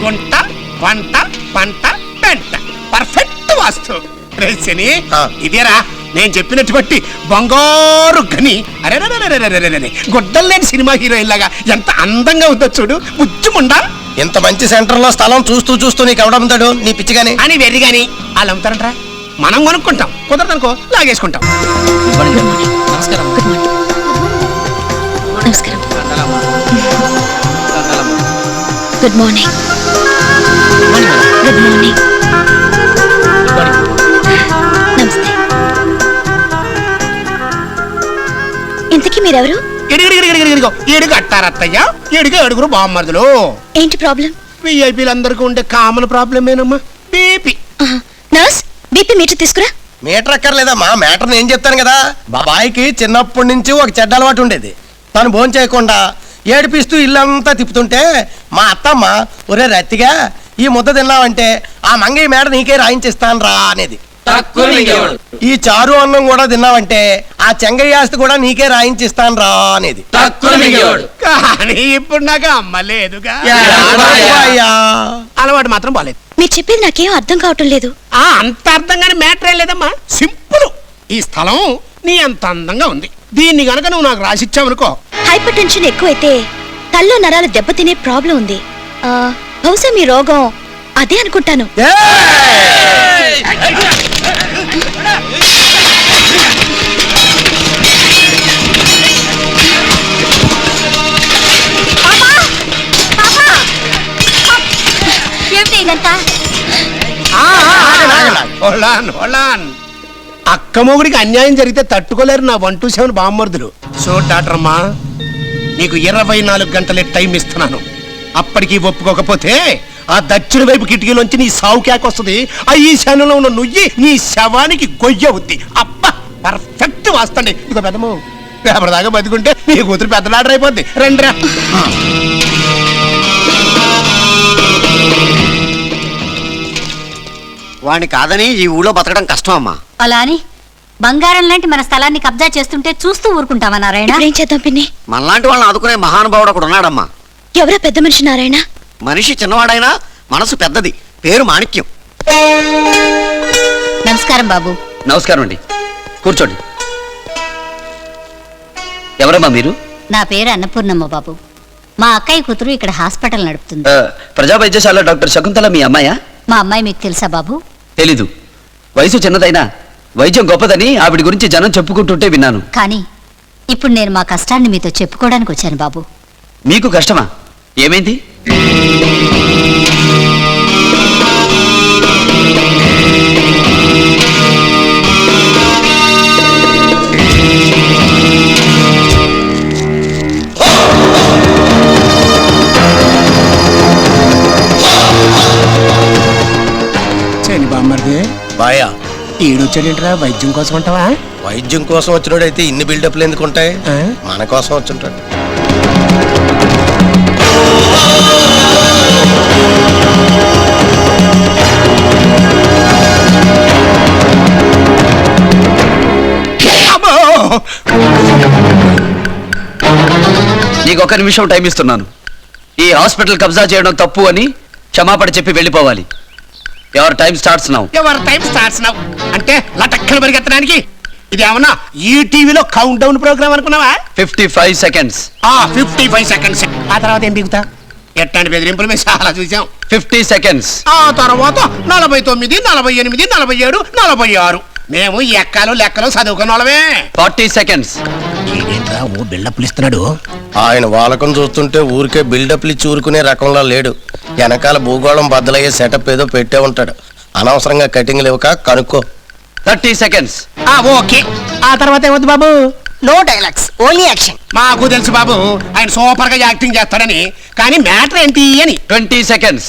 గుంట వంట పంట పెంట పర్ఫెక్ట్ వాస్తు రేసని ఇదేరా నేను చెప్పినట్టు బట్టి బంగారు గని అరే గుడ్డలు లేని సినిమా హీరోయిన్ లాగా ఎంత అందంగా ఉందో చూడు ముచ్చుముండా. ఇంత మంచి సెంటర్ లో స్థలం చూస్తూ నీకు ఎవడమ్ముతాడు నీ పిచ్చిగాని అని వెర్రి గాని వాళ్ళు అమ్ముతారంటరా. మనం కొనుక్కుంటాం, కుదరదనుకో లాగేసుకుంటాం. Good morning. Good morning. నమస్తే. ఇంతకీ మీరెవరు? ఏడుగు అట్టారత్తయ్య, ఏడుగు ఏడుగురు బామ్మర్దులు. ఏంటి ప్రాబ్లం? విఐపీలందరికీ ఉండే కామన్ ప్రాబ్లమేనమ్మా, బీపీ. నర్స్, బీపీ మీటర్ తీసుకురా. మీటర్ అక్కర్లేదమ్మా, మ్యాటర్ నేను చెప్తాను కదా. బాబాయికి చిన్నప్పటి నుంచి ఒక చెడ్డ అలవాటు ఉండేది. తను భోజనం చేయకుండా ఏడిపిస్తూ ఇల్లంతా తిప్పుతుంటే మా అత్తమ్మ ఒరే రత్తిగా ఈ ముద్ద తిన్నావంటే ఆ మంగయ్య మేడ నీకే రాయించిస్తాను రా అనేది. ఈ చారు అన్నం కూడా తిన్నావంటే ఆ చెంగయ్య ఆస్తి కూడా నీకే రాయించిస్తాను రా అనేది. కానీ ఇప్పుడు నాకు అమ్మ లేదుగా. అలవాటు మాత్రం బాలేదు. మీరు చెప్పేది నాకేం అర్థం కావటం లేదు. అంత అర్థంగానే మ్యాటర్ ఏం లేదమ్మా, సింపుల్. ఈ స్థలం నీ అంత అందంగా ఉంది, దీన్ని గనక నువ్వు నాకు రాసిచ్చావనుకో. హైపర్ టెన్షన్ ఎక్కువైతే తల్లో నరాలు దెబ్బతినే ప్రాబ్లం ఉంది. బహుశా మీ రోగం అదే అనుకుంటాను. అక్క మొగుడికి అన్యాయం జరిగితే తట్టుకోలేరు నా 127 బామ్మర్దులు. సో డాక్టర్ అమ్మా, నీకు 24 గంటలే టైం ఇస్తున్నాను. అప్పటికి ఒప్పుకోకపోతే ఆ దక్షిణ వైపు కిటికీలోంచి నీ సావు కేకొస్తుంది. ఆ ఈశాన్యంలో ఉన్న నుయ్యి నీ శవానికి గొయ్య అవుద్ది. అబ్బా పర్ఫెక్ట్ వాస్తండి. ఇక పెద్దము రేపటిదాకా బతుకుంటే నీ కూతురు పెద్దలాడర్ అయిపోద్ది. రండిరా. వాడిని కాదని ఈ ఊళ్ళో బతకడం కష్టం అమ్మా. అలా అని బంగారం లాంటి మన స్థలాన్ని కబ్జా చేస్తుంటే చూస్తూ ఊరుకుంటావా నారాయణ? ఏం చేద్దాం పిన్ని? మనలాంటి వాళ్ళని ఆదుకునే మహానుభావుడు ఒకడు ఉన్నాడమ్మా. ఎవరో పెద్ద మనిషి నారాయణ? మనిషి చిన్నవాడైనా మనసు పెద్దది, పేరు మాణిక్యం. నమస్కారం బాబు. నమస్కారం అండి, కూర్చోండి. ఎవరమ్మా మీరు? నా పేరు అన్నపూర్ణమ్మ బాబు. మా అక్కయ్య కూతురు ఇక్కడ హాస్పిటల్ నడుపుతుంది. ప్రజా వైద్యశాల డాక్టర్ శకుంతల మీ అమ్మాయా? మా అమ్మాయి మీకు తెలుసా బాబు? తెలీదు. వయసు చిన్నదైనా వైద్యం గొప్పదని ఆవిడ గురించి జనం చెప్పుకుంటుంటే విన్నాను. కానీ ఇప్పుడు నేను మా కష్టాన్ని మీతో చెప్పుకోవడానికి వచ్చాను బాబు. మీకు కష్టమా? ఏమైంది? చని బామ్మర్ది బాయా, ఈడొచ్చాడేంట్రా? వైద్యం కోసం అంటావా? వైద్యం కోసం వచ్చినోడైతే ఇన్ని బిల్డప్లు ఎందుకు ఉంటాయి? మన కోసం వచ్చుంటాడు. నీకు ఒక నిమిషం టైం ఇస్తున్నాను. ఈ హాస్పిటల్ కబ్జా చేయడం తప్పు అని క్షమాపణ చెప్పి వెళ్ళిపోవాలి. Ever time starts now. Ever time starts now అంటే లటక్కన పరిగెత్తడానికి ఇది ఏమన్నా ఈ టీవీలో కౌంట్ డౌన్ ప్రోగ్రామ్ అనుకున్నావా? 55 seconds. 55 seconds. ఆ తర్వాత ఏం దిగుతా? ఎట్లాంటి బెదిరింపులు మేము చాలా చూసాం. 50 seconds. ఆ తర్వాత 49, 48, 47, 46. మేము ఎక్కలు లెక్కలు చదువుకున్న వాళ్ళమే. 40 seconds. ఏంట్రా ఓ బిల్డప్లు ఇస్తున్నాడు? ఆయన వాలకం చూస్తుంటే ఊరికే బిల్డప్లు ఇచ్చి ఊరుకునే రకంలో లేడు. వెనకాల భూగోళం బద్దలయ్యే సెటప్ ఏదో పెట్టే ఉంటాడు. అనవసరంగా కటింగ్ లేవుక కనుక్కో. 30 seconds. ఓకే. ఆ తర్వాత ఏమవుతుంది బాబు? No dialogues, only action. మాకు తెలుసు బాబు ఆయన సూపర్ గా యాక్టింగ్ చేస్తాడని, కానీ మ్యాటర్ ఏంటి అని. 20 seconds.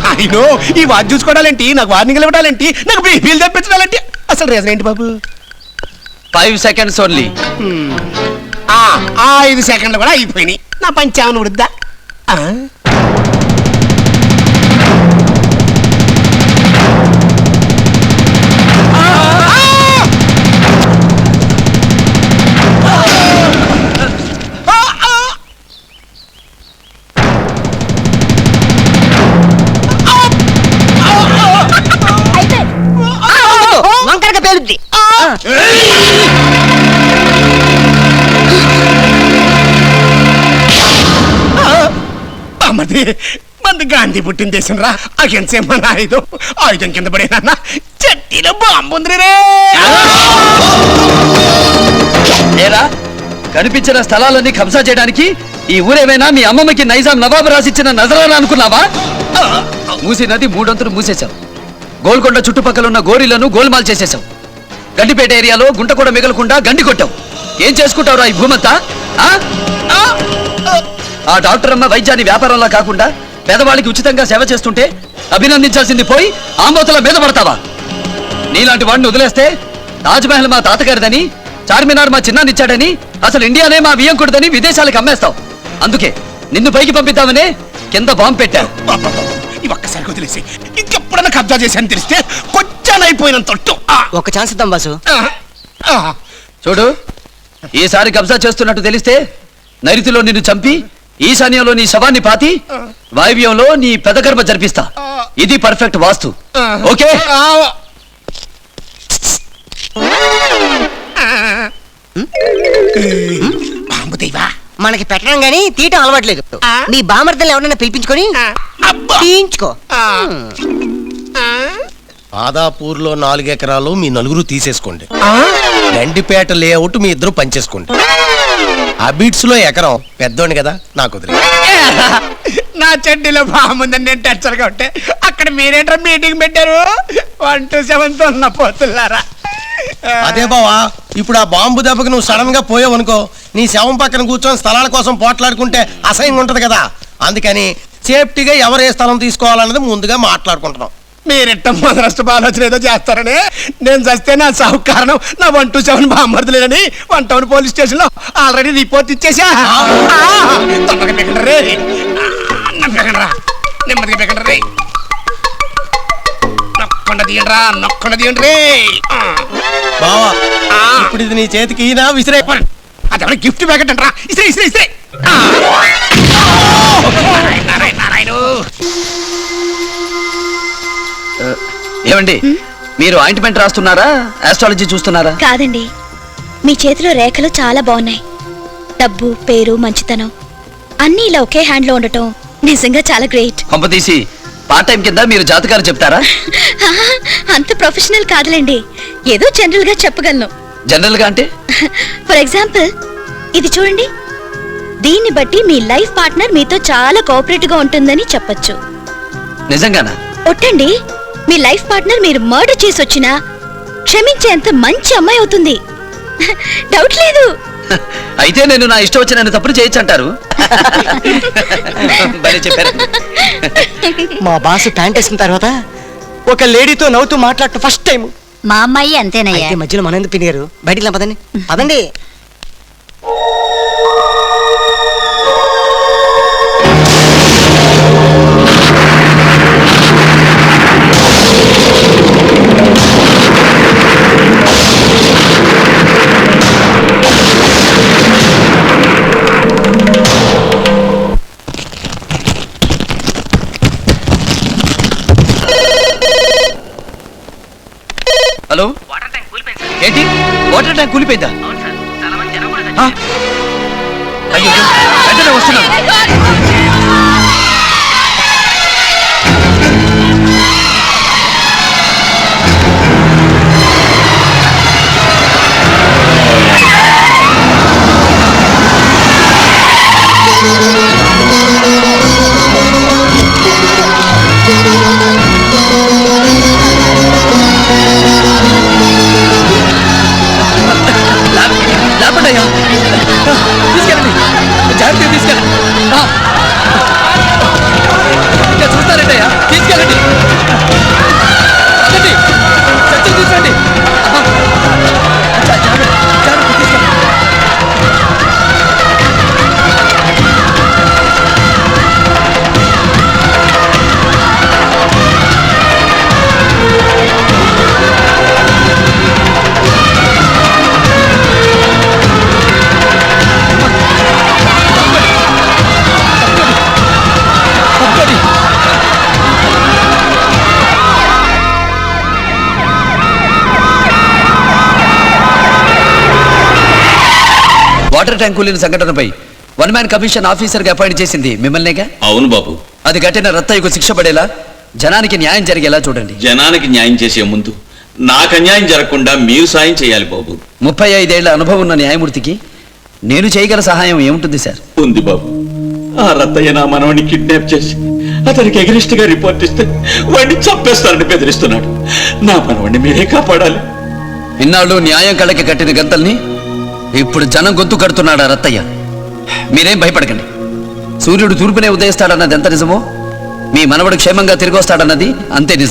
నాయనో ఈ వాచ్ చూసుకోవడాలేంటి, నాకు వార్నింగ్లు ఇవ్వడాలేంటి, నాకు బీపీలు తెప్పించడాలేంటి, అసలు రీజన్ ఏంటి బాబు? 5 seconds only. 5 సెకండ్లు కూడా అయిపోయినాయి. నా పంచావన ఉడుద్దా? బామ్మది మంది గాంధీ పుట్టిన దేశం రా అహింసే మన ఆయుధం కింద పడేనా చెట్టిలో బాంబుంది రే. ఏరా కనిపించిన స్థలాలన్నీ కబ్జా చేయడానికి ఈ ఊరేమైనా మీ అమ్మమ్మకి నైజాం నవాబు రాసిచ్చిన నజరానా అనుకున్నావా? మూసి నది 3 అంతులు మూసేశావు. గోల్కొండ చుట్టుపక్కల ఉన్న గోరీలను గోల్మాల్ చేసేశావు. గండిపేట ఏరియాలో గుంట కూడా మిగలకుండా గండి కొట్టావు. ఏం చేసుకుంటావురా ఈ భూమంతా? ఆ డాక్టర్ అమ్మ వైద్యాన్ని వ్యాపారంలా కాకుండా పేదవాళ్ళకి ఉచితంగా సేవ చేస్తుంటే అభినందించాల్సింది పోయి ఆమోతల మీద పడతావా? నీలాంటి వాడిని వదిలేస్తే తాజ్మహల్ మా తాతగారిదని, చార్మినార్ మా చిన్నాన్నిచ్చాడని, అసలు ఇండియానే మా వియ్యంకుడిదని విదేశాలకు అమ్మేస్తావు. అందుకే నిన్ను పైకి పంపిద్దామనే కింద బాంబు పెట్టారు. ఈ ఒక్కసారి వదిలేసి ఇంకెప్పుడైనా కబ్జా చేశాను తెలిస్తే కొంచెం అయిపోయినంత తొట్టు. ఒక ఛాన్స్ ఇద్దాం బాసు. చూడు, ఈసారి కబ్జా చేస్తున్నట్టు తెలిస్తే నైరుతిలో నిన్ను చంపి ఈశాన్యంలో నీ శవాన్ని పాతి వాయువ్యంలో నీ పెదగర్భ జరిపిస్తా. ఇది పర్ఫెక్ట్ వాస్తు. ఓకే? బాంబు దైవా మనకి పెట్టడం గానీ తీయటం అలవాట్లేదు. మీ బామర్దలు ఎవరైనా పిలిపించుకొని తీయించుకో. ఆదాపూర్లో 4 ఎకరాలు మీ నలుగురు తీసేసుకోండి. గండిపేట లేఅవుట్ మీ ఇద్దరు పంచేసుకోండి. అబిడ్స్ లో ఎకరం పెద్దోండి కదా, నాకు వదిలే. నా చెడ్డీలో బాగుందని నేను టచ్చర్గా ఉంటే అక్కడ మీరేంట్రా మీటింగ్ పెట్టారు 127 ఉన్న పోతున్నారా? అదే బావా, ఇప్పుడు ఆ బాంబు దెబ్బకి నువ్వు సడన్ గా పోయావు అనుకో, నీ శవం పక్కన కూర్చొని స్థలాల కోసం పోట్లాడుకుంటే అసహ్యంగా ఉంటది కదా. అందుకని సేఫ్టీగా ఎవరు ఏ స్థలం తీసుకోవాలన్నది ముందుగా మాట్లాడుకుంటున్నాం. మీరెట్ట మొదలష్ట ఆలోచన ఏదో చేస్తారని నేను చస్తే నా సాగు కారణం నా 127 బామ్మర్దులేనని 1 పోలీస్ స్టేషన్ లో ఆల్రెడీ రిపోర్ట్ ఇచ్చేసా. తొందరగా పెట్టండి రే, నెమ్మదిగా పెట్టండి రే, నొక్కండి తీయండిరా, నొక్కండి తీయండి రే. బావా, ఇప్పుడు ఇది నీ చేతికి ఈయన విసిరే. అది గిఫ్ట్ ప్యాకెట్ అంటారా? ఇసిరే ఇసిరే ఇసిరే. నారాయణ ఏమండి, మీరు ఆయింట్మెంట్ రాస్తున్నారా, ఆస్ట్రాలజీ చూస్తున్నారా? కాదండి, మీ చేతిలో రేఖలు చాలా బాగున్నాయి. డబ్బు, పేరు, మంచితనం అన్నీ ఇలా ఒకే హ్యాండ్ లో ఉండటం నిజంగా చాలా గ్రేట్. కొంపతీసి పార్ట్ టైం కింద మీరు జాతకాలు చెప్తారా? అంత ప్రొఫెషనల్ కాదులేండి, ఏదో జనరల్ గా చెప్పగలను. జనరల్ గా అంటే? ఫర్ ఎగ్జాంపుల్ ఇది చూడండి, దీన్ని బట్టి మీ లైఫ్ పార్ట్నర్ మీతో చాలా కోఆపరేటివ్ గా ఉంటుందని చెప్పొచ్చు. నిజంగానా? ఒట్టండి, మీ లైఫ్ పార్ట్నర్ మీరు మర్డర్ చేసి వచ్చినా క్షమించేంత మంచి అమ్మాయి అవుతుంది. డౌట్ లేదు. అయితే నేను నా ఇష్టం వచ్చిన తప్పులు చేయొచ్చు అంటారు. భలే చెప్పారు. మా బాసు ప్యాంట్ వేసిన తర్వాత ఒక లేడీతో నవ్వుతూ మాట్లాడటం ఫస్ట్ టైం. మా అమ్మాయి అంతేనయ్యా. అయితే మధ్యలో మన ఎందుకు పిన్ని గారు బయటికి పదండి పదండి. హలో, ఏంటి వాటర్ ట్యాంక్ కూలిపోయిందా? అయ్యో, వెంటనే వస్తున్నాను. లేపండయ్యా, తీసుకెళ్ళండి, జాగ్రత్తగా తీసుకెళ్ళండి. ఇంకా చూస్తారంటయ్యా, తీసుకెళ్ళండి. అదండి, సత్యం తీసుకెళ్ళండి. జాగ్రత్త తీసుకెళ్ళండి. వాటర్ ట్యాంక్ కూలిన సంఘటనపై వన్ మ్యాన్ కమిషన్ ఆఫీసర్గా అపాయింట్ చేసింది మిమ్మల్నేగా. అవును బాబు. అది కట్టిన రత్తయ్యకు శిక్ష పడేలా జనానికి న్యాయం జరిగేలా చూడండి. జనానికి న్యాయం చేసే ముందు నాకు అన్యాయం జరగకుండా మీరు సాయం చేయాలి బాబు. 35 ఏళ్ల అనుభవం ఉన్న న్యాయమూర్తికి నేను చేయగల సహాయం ఏముంటుంది సార్? ఉంది బాబు. ఆ రత్తయ్య నా మనవని కిడ్నాప్ చేసి అతనికి ఎగరిస్ట్ గా రిపోర్ట్ ఇస్తే వాడిని చంపేస్తారని బెదిరిస్తున్నాడు. నా మనవడిని మీరే కాపాడాలి. ఇన్నాళ్ళు న్యాయం కళ్ళకి కట్టిన గంతల్ని ఇప్పుడు జనం గొంతు కడుతున్నాడు ఆ రత్తయ్య. మీరేం భయపడకండి. సూర్యుడు తూర్పునే ఉదయిస్తాడన్నది ఎంత నిజమో మీ మనవడు క్షేమంగా తిరిగి వస్తాడన్నది అంతే నిజం.